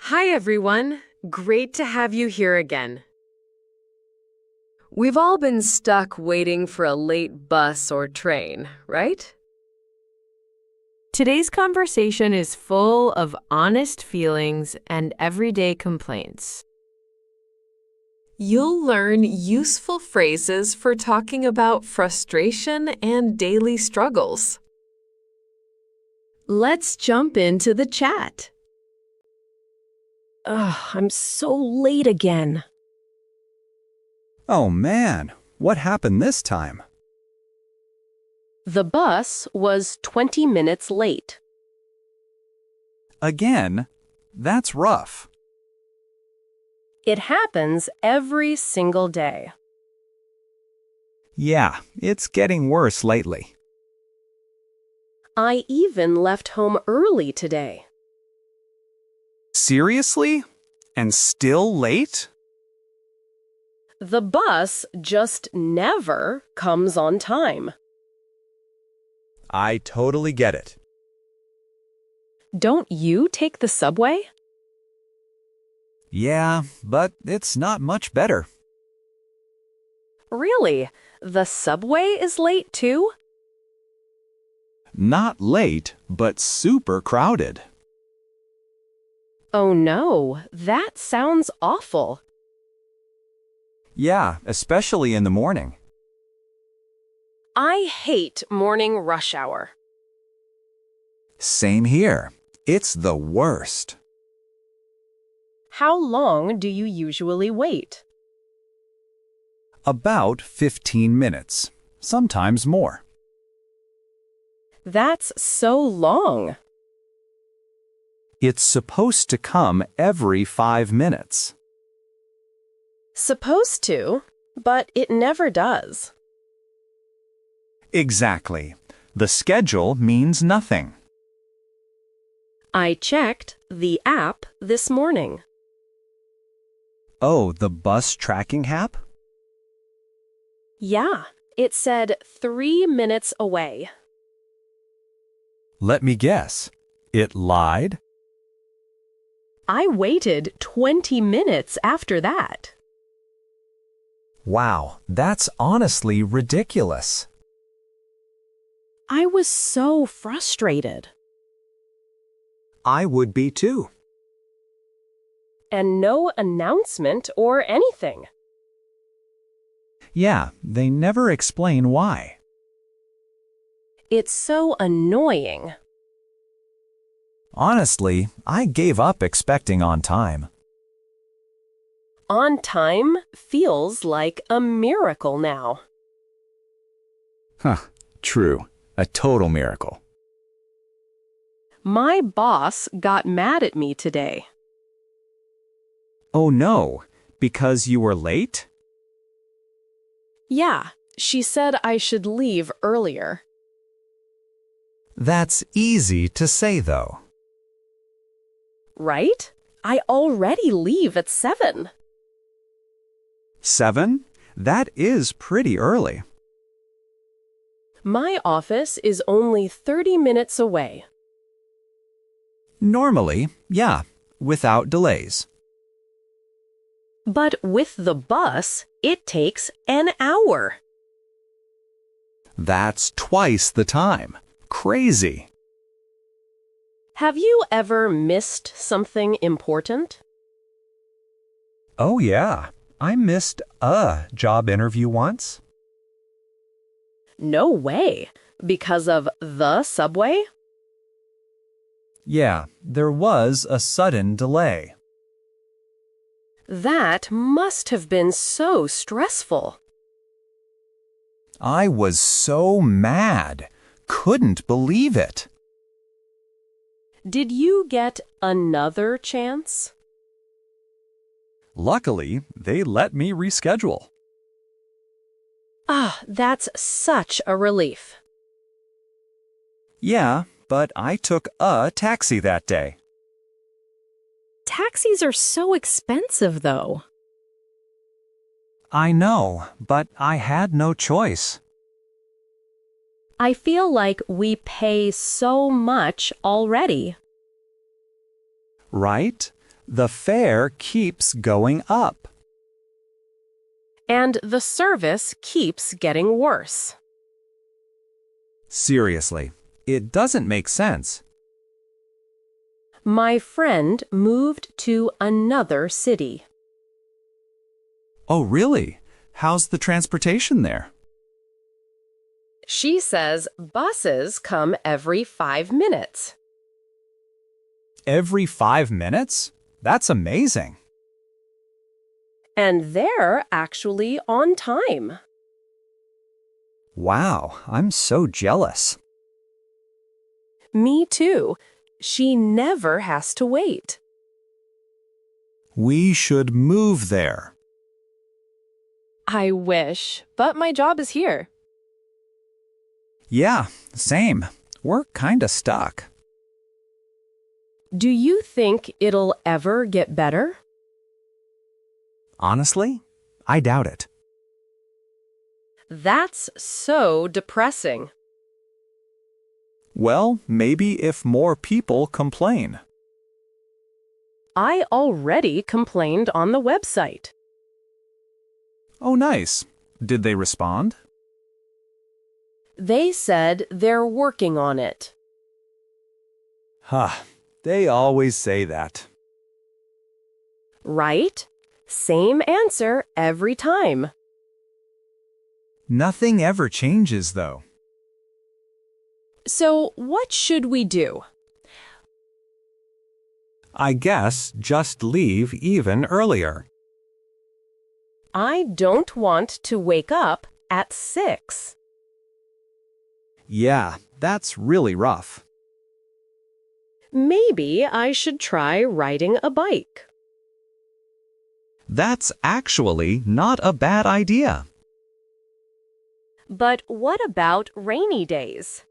Hi, everyone. Great to have you here again. We've all been stuck waiting for a late bus or train, right? Today's conversation is full of honest feelings and everyday complaints. You'll learn useful phrases for talking about frustration and daily struggles. Let's jump into the chat. Ugh, I'm so late again. Oh man, what happened this time? The bus was 20 minutes late. Again? That's rough. It happens every single day. Yeah, it's getting worse lately. I even left home early today. Seriously? And still late? The bus just never comes on time. I totally get it. Don't you take the subway? Yeah, but it's not much better. Really? The subway is late too? Not late, but super crowded. Oh no, that sounds awful. Yeah, especially in the morning. I hate morning rush hour. Same here. It's the worst. How long do you usually wait? About 15 minutes, sometimes more. That's so long. It's supposed to come every 5 minutes. Supposed to, but it never does. Exactly. The schedule means nothing. I checked the app this morning. Oh, the bus tracking app? Yeah, it said 3 minutes away. Let me guess. It lied? I waited 20 minutes after that. Wow, that's honestly ridiculous. I was so frustrated. I would be too. And no announcement or anything. Yeah, they never explain why. It's so annoying. Honestly, I gave up expecting on time. On time feels like a miracle now. Huh, true. A total miracle. My boss got mad at me today. Oh no, because you were late? Yeah, she said I should leave earlier. That's easy to say though. Right? I already leave at 7. 7? That is pretty early. My office is only 30 minutes away. Normally, yeah, without delays. But with the bus, it takes an hour. That's twice the time. Crazy. Have you ever missed something important? Oh yeah, I missed a job interview once. No way. Because of the subway? Yeah, there was a sudden delay. That must have been so stressful. I was so mad. Couldn't believe it. Did you get another chance? Luckily, they let me reschedule. Ah, that's such a relief. Yeah, but I took a taxi that day. Taxis are so expensive, though. I know, but I had no choice. I feel like we pay so much already. Right? The fare keeps going up. And the service keeps getting worse. Seriously, it doesn't make sense. My friend moved to another city. Oh, really? How's the transportation there? She says buses come every 5 minutes. Every 5 minutes? That's amazing. And they're actually on time. Wow, I'm so jealous. Me too. She never has to wait. We should move there. I wish, but my job is here. Yeah, same. We're kinda stuck. Do you think it'll ever get better? Honestly, I doubt it. That's so depressing. Well, maybe if more people complain. I already complained on the website. Oh, nice. Did they respond? They said they're working on it. They always say that. Right? Same answer every time. Nothing ever changes, though. So what should we do? I guess just leave even earlier. I don't want to wake up at 6. Yeah, that's really rough. Maybe I should try riding a bike. That's actually not a bad idea. But what about rainy days?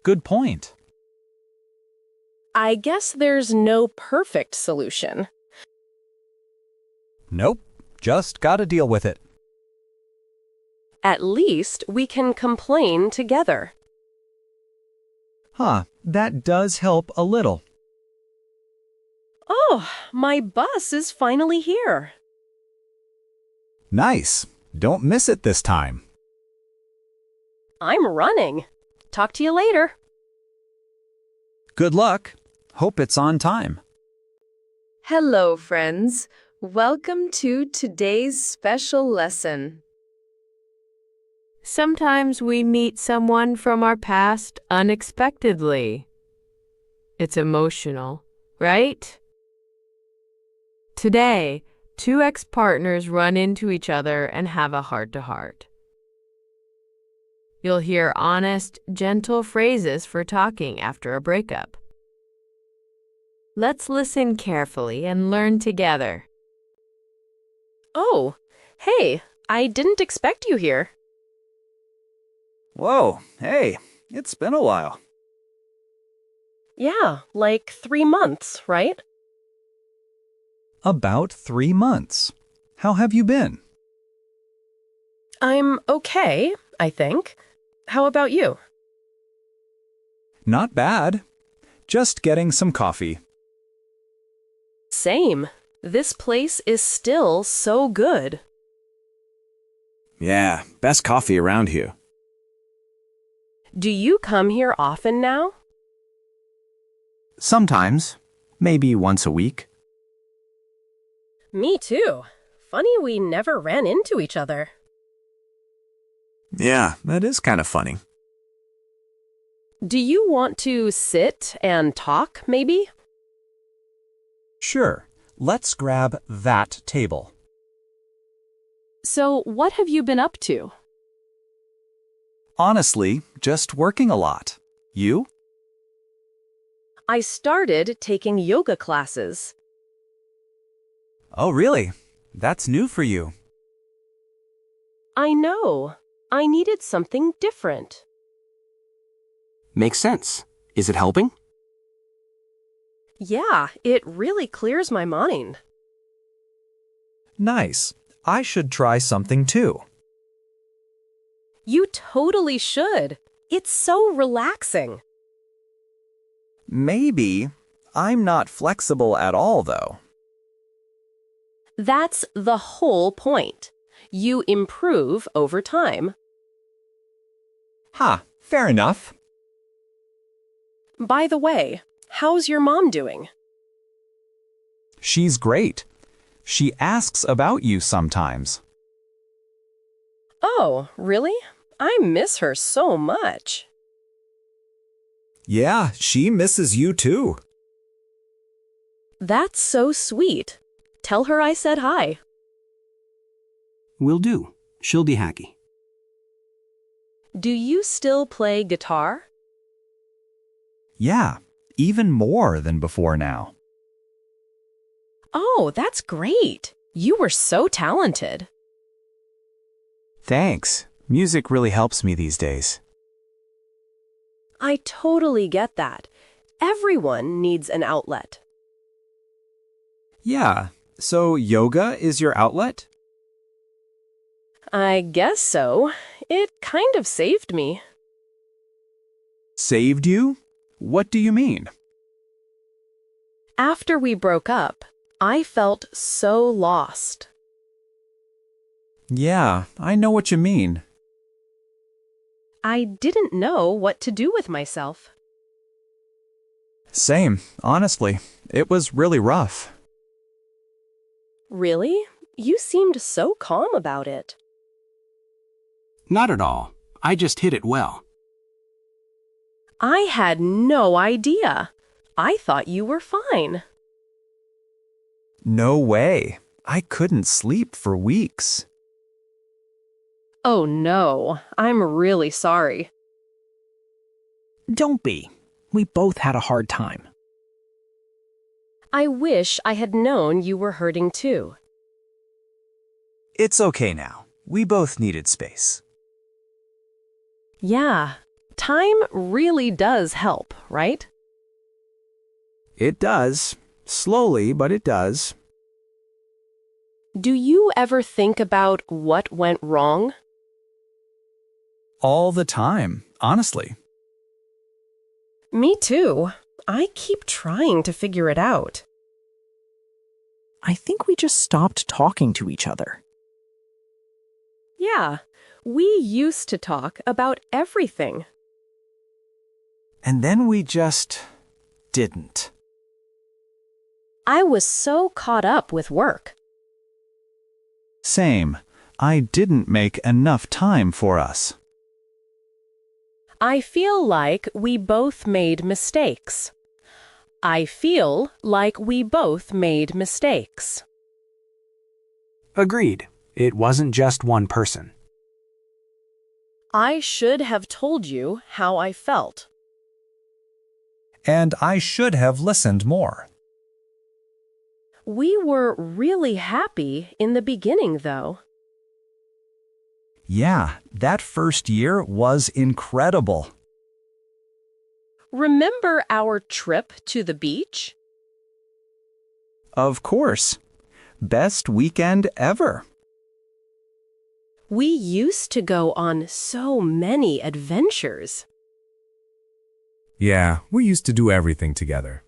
Good point. I guess there's no perfect solution. Nope, just gotta deal with it. At least we can complain together. That does help a little. Oh, my bus is finally here. Nice. Don't miss it this time. I'm running. Talk to you later. Good luck. Hope it's on time. Hello, friends. Welcome to today's special lesson. Sometimes we meet someone from our past unexpectedly. It's emotional, right? Today, two ex-partners run into each other and have a heart-to-heart. You'll hear honest, gentle phrases for talking after a breakup. Let's listen carefully and learn together. Oh, hey, I didn't expect you here. Whoa, hey, it's been a while. Yeah, like 3 months, right? About 3 months. How have you been? I'm okay, I think. How about you? Not bad. Just getting some coffee. Same. This place is still so good. Yeah, best coffee around here. Do you come here often now? Sometimes. Maybe once a week. Me too. Funny we never ran into each other. Yeah, that is kind of funny. Do you want to sit and talk, maybe? Sure. Let's grab that table. So, what have you been up to? Honestly, just working a lot. You? I started taking yoga classes. Oh, really? That's new for you. I know. I needed something different. Makes sense. Is it helping? Yeah, it really clears my mind. Nice. I should try something too. You totally should. It's so relaxing. Maybe. I'm not flexible at all, though. That's the whole point. You improve over time. Ha, fair enough. By the way, how's your mom doing? She's great. She asks about you sometimes. Oh, really? I miss her so much. Yeah, she misses you too. That's so sweet. Tell her I said hi. Will do. She'll be happy. Do you still play guitar? Yeah, even more than before now. Oh, that's great. You were so talented. Thanks. Music really helps me these days. I totally get that. Everyone needs an outlet. Yeah, so yoga is your outlet? I guess so. It kind of saved me. Saved you? What do you mean? After we broke up, I felt so lost. Yeah, I know what you mean. I didn't know what to do with myself. Same, honestly. It was really rough. Really? You seemed so calm about it. Not at all. I just hit it well. I had no idea. I thought you were fine. No way. I couldn't sleep for weeks. Oh no, I'm really sorry. Don't be. We both had a hard time. I wish I had known you were hurting too. It's okay now. We both needed space. Yeah, time really does help, right? It does. Slowly, but it does. Do you ever think about what went wrong? All the time, honestly. Me too. I keep trying to figure it out. I think we just stopped talking to each other. Yeah, we used to talk about everything. And then we just didn't. I was so caught up with work. Same. I didn't make enough time for us. I feel like we both made mistakes. I feel like we both made mistakes. Agreed. It wasn't just one person. I should have told you how I felt. And I should have listened more. We were really happy in the beginning, though. Yeah, that first year was incredible. Remember our trip to the beach? Of course. Best weekend ever. We used to go on so many adventures. Yeah, we used to do everything together.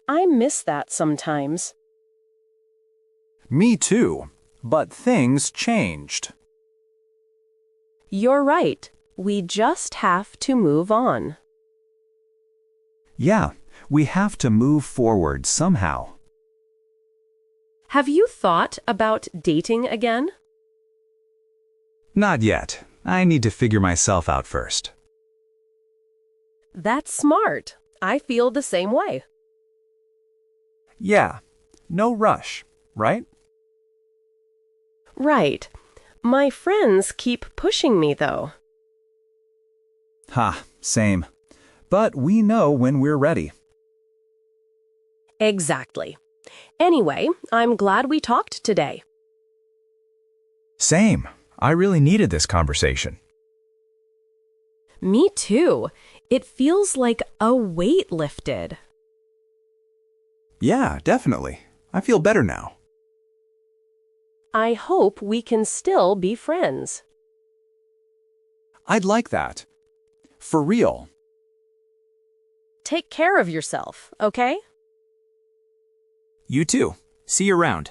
I miss that sometimes. Me too. But things changed. You're right. We just have to move on. Yeah, we have to move forward somehow. Have you thought about dating again? Not yet. I need to figure myself out first. That's smart. I feel the same way. Yeah, no rush, right? Right. My friends keep pushing me, though. Ha, same. But we know when we're ready. Exactly. Anyway, I'm glad we talked today. Same. I really needed this conversation. Me too. It feels like a weight lifted. Yeah, definitely. I feel better now. I hope we can still be friends. I'd like that. For real. take care of yourself, okay? You too. See you around.